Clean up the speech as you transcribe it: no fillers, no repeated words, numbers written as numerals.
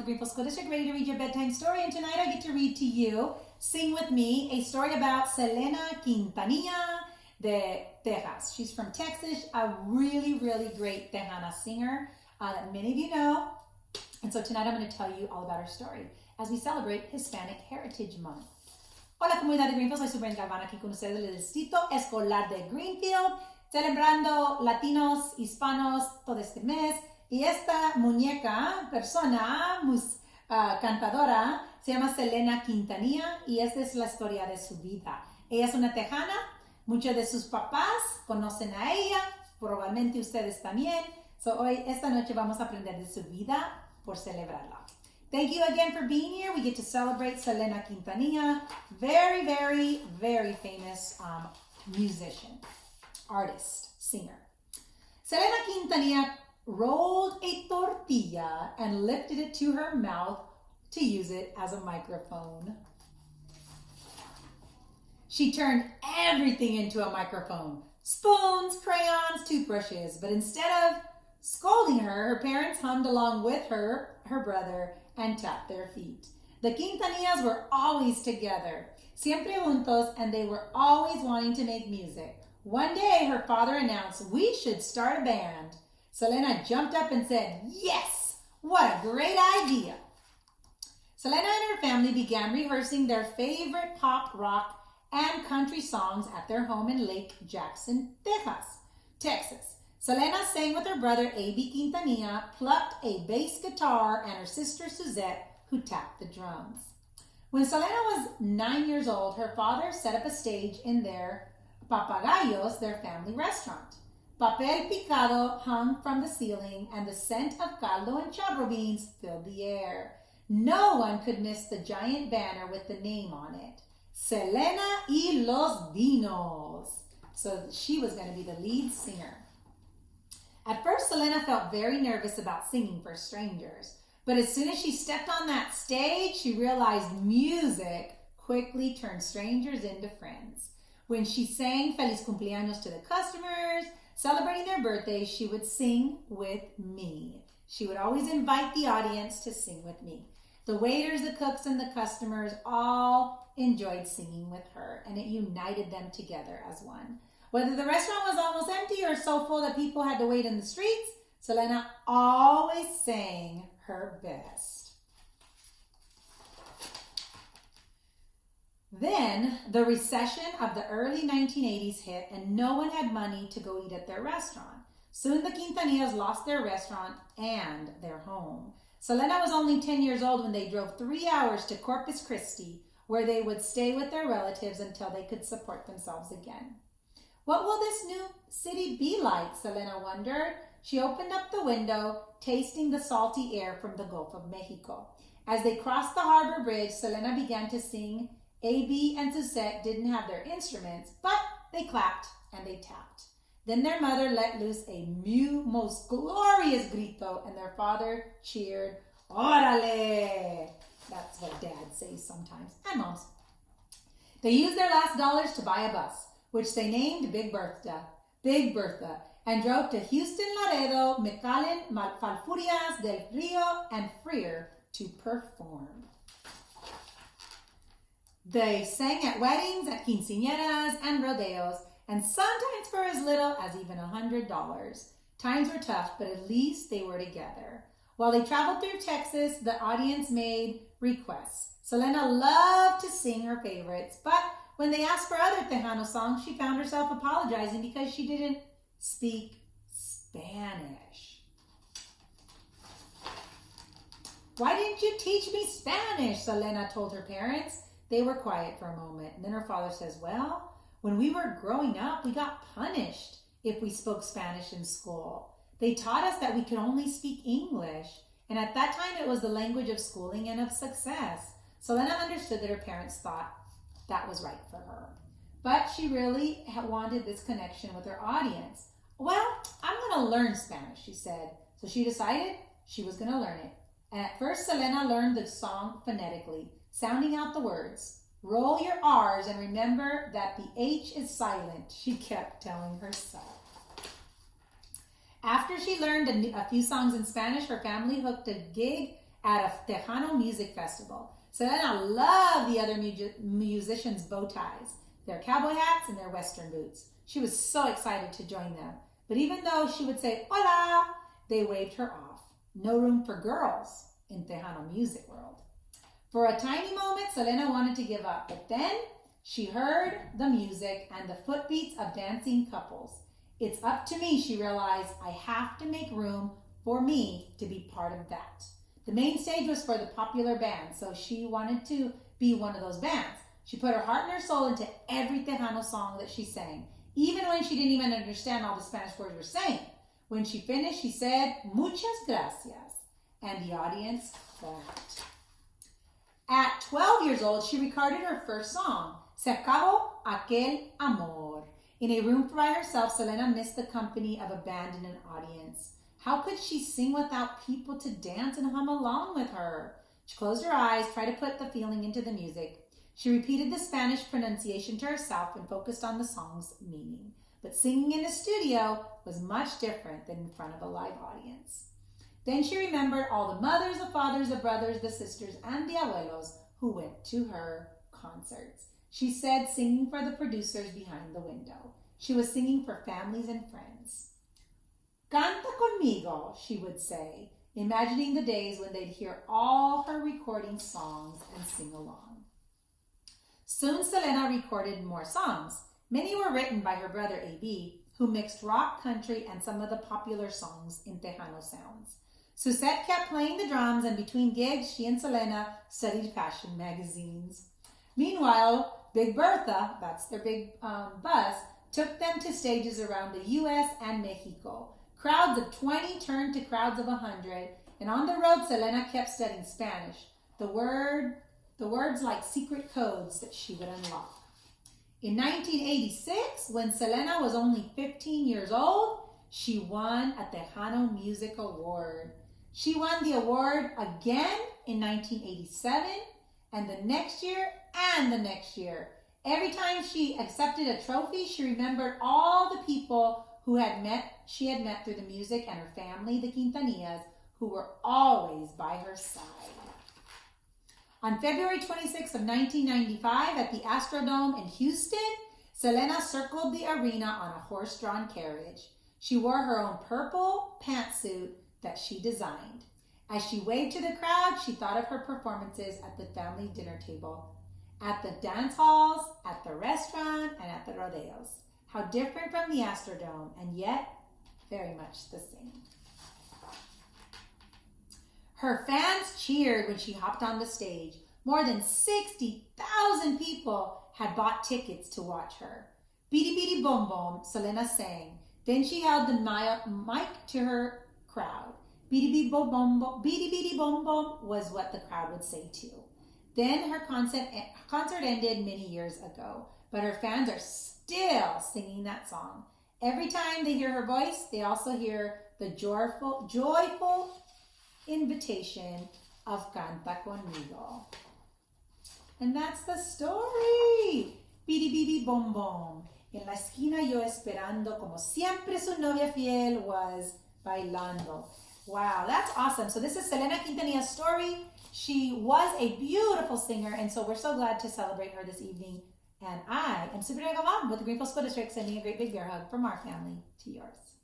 Greenfield School District, ready to read your bedtime story. And tonight I get to read to you, sing with me, a story about Selena Quintanilla de Texas. She's from Texas, a really, really great Tejana singer that many of you know. And so tonight I'm going to tell you all about her story as we celebrate Hispanic Heritage Month. Hola comunidad de Greenfield, soy Superintendent Galvan aquí con ustedes del Distrito Escolar de Greenfield, celebrando latinos, hispanos todo este mes. Y esta muñeca, persona, cantadora, se llama Selena Quintanilla y esta es la historia de su vida. Ella es una tejana, muchos de sus papás conocen a ella, probablemente ustedes también. So hoy, esta noche vamos a aprender de su vida por celebrarla. Thank you again for being here. We get to celebrate Selena Quintanilla, very, very, very famous musician, artist, singer. Selena Quintanilla rolled a tortilla and lifted it to her mouth to use it as a microphone. She turned everything into a microphone, spoons, crayons, toothbrushes, but instead of scolding her, her parents hummed along with her brother, and tapped their feet. The Quintanillas were always together, siempre juntos, and they were always wanting to make music. One day, her father announced, "We should start a band." Selena jumped up and said, "Yes, what a great idea." Selena and her family began rehearsing their favorite pop, rock, and country songs at their home in Lake Jackson, Texas. Selena sang with her brother A.B. Quintanilla, plucked a bass guitar, and her sister Suzette, who tapped the drums. When Selena was 9 years old, her father set up a stage in their Papagayos, their family restaurant. Papel picado hung from the ceiling, and the scent of caldo and charro beans filled the air. No one could miss the giant banner with the name on it, Selena y los Dinos. So she was going to be the lead singer. At first, Selena felt very nervous about singing for strangers, but as soon as she stepped on that stage, she realized music quickly turned strangers into friends. When she sang Feliz Cumpleaños to the customers, celebrating their birthdays, she would sing with me. She would always invite the audience to sing with me. The waiters, the cooks, and the customers all enjoyed singing with her, and it united them together as one. Whether the restaurant was almost empty or so full that people had to wait in the streets, Selena always sang her best. Then the recession of the early 1980s hit and no one had money to go eat at their restaurant. Soon the Quintanillas lost their restaurant and their home. Selena was only 10 years old when they drove 3 hours to Corpus Christi, where they would stay with their relatives until they could support themselves again. What will this new city be like? Selena wondered. She opened up the window, tasting the salty air from the Gulf of Mexico. As they crossed the harbor bridge, Selena began to sing. A.B. and Suzette didn't have their instruments, but they clapped and they tapped. Then their mother let loose a most glorious grito, and their father cheered, "Órale!" That's what dads say sometimes, and moms. They used their last dollars to buy a bus, which they named Big Bertha, and drove to Houston, Laredo, McAllen, Falfurrias, Del Rio, and Freer to perform. They sang at weddings, at quinceañeras, and rodeos, and sometimes for as little as even $100. Times were tough, but at least they were together. While they traveled through Texas, the audience made requests. Selena loved to sing her favorites, but when they asked for other Tejano songs, she found herself apologizing because she didn't speak Spanish. "Why didn't you teach me Spanish?" Selena told her parents. They were quiet for a moment, and then her father says, "Well, when we were growing up, we got punished if we spoke Spanish in school. They taught us that we could only speak English, and at that time it was the language of schooling and of success." Selena understood that her parents thought that was right for her, but she really wanted this connection with her audience. "Well, I'm going to learn Spanish," she said. So she decided she was going to learn it. And at first, Selena learned the song phonetically, sounding out the words. "Roll your R's and remember that the H is silent," she kept telling herself. After she learned a few songs in Spanish, her family hooked a gig at a Tejano music festival. Selena loved the other musicians' bow ties, their cowboy hats, and their Western boots. She was so excited to join them. But even though she would say, hola, they waved her off. No room for girls in Tejano music world. For a tiny moment, Selena wanted to give up, but then she heard the music and the footbeats of dancing couples. It's up to me, she realized. I have to make room for me to be part of that. The main stage was for the popular band, so she wanted to be one of those bands. She put her heart and her soul into every Tejano song that she sang, even when she didn't even understand all the Spanish words were saying. When she finished, she said, muchas gracias, and the audience clapped. At 12 years old, she recorded her first song, Se acabó aquel amor. In a room by herself, Selena missed the company of a band and an audience. How could she sing without people to dance and hum along with her? She closed her eyes, tried to put the feeling into the music. She repeated the Spanish pronunciation to herself and focused on the song's meaning. But singing in a studio was much different than in front of a live audience. Then she remembered all the mothers, the fathers, the brothers, the sisters, and the abuelos who went to her concerts. She said, singing for the producers behind the window. She was singing for families and friends. Canta conmigo, she would say, imagining the days when they'd hear all her recording songs and sing along. Soon Selena recorded more songs. Many were written by her brother A.B., who mixed rock, country, and some of the popular songs in Tejano sounds. Suzette kept playing the drums, and between gigs, she and Selena studied fashion magazines. Meanwhile, Big Bertha, that's their big bus, took them to stages around the U.S. and Mexico. Crowds of 20 turned to crowds of 100, and on the road, Selena kept studying Spanish, the words like secret codes that she would unlock. In 1986, when Selena was only 15 years old, she won a Tejano Music Award. She won the award again in 1987, and the next year, and the next year. Every time she accepted a trophy, she remembered all the people she had met through the music and her family, the Quintanillas, who were always by her side. On February 26th of 1995, at the Astrodome in Houston, Selena circled the arena on a horse-drawn carriage. She wore her own purple pantsuit that she designed. As she waved to the crowd, she thought of her performances at the family dinner table, at the dance halls, at the restaurant, and at the rodeos. How different from the Astrodome, and yet very much the same. Her fans cheered when she hopped on the stage. More than 60,000 people had bought tickets to watch her. Bidi bidi bom bom, Selena sang. Then she held the mic to her crowd. Bidi bidi bom bom, bidi bidi bom bom was what the crowd would say too. Then her concert ended many years ago, but her fans are still singing that song. Every time they hear her voice, they also hear the joyful invitation of Canta Conmigo. And that's the story. Bidi bidi bom bom. En la esquina yo esperando, como siempre su novia fiel was bailando. Wow, that's awesome. So this is Selena Quintanilla's story. She was a beautiful singer, and so we're so glad to celebrate her this evening. And I am Superintendent Galvan with the Greenfield School District, sending a great big bear hug from our family to yours.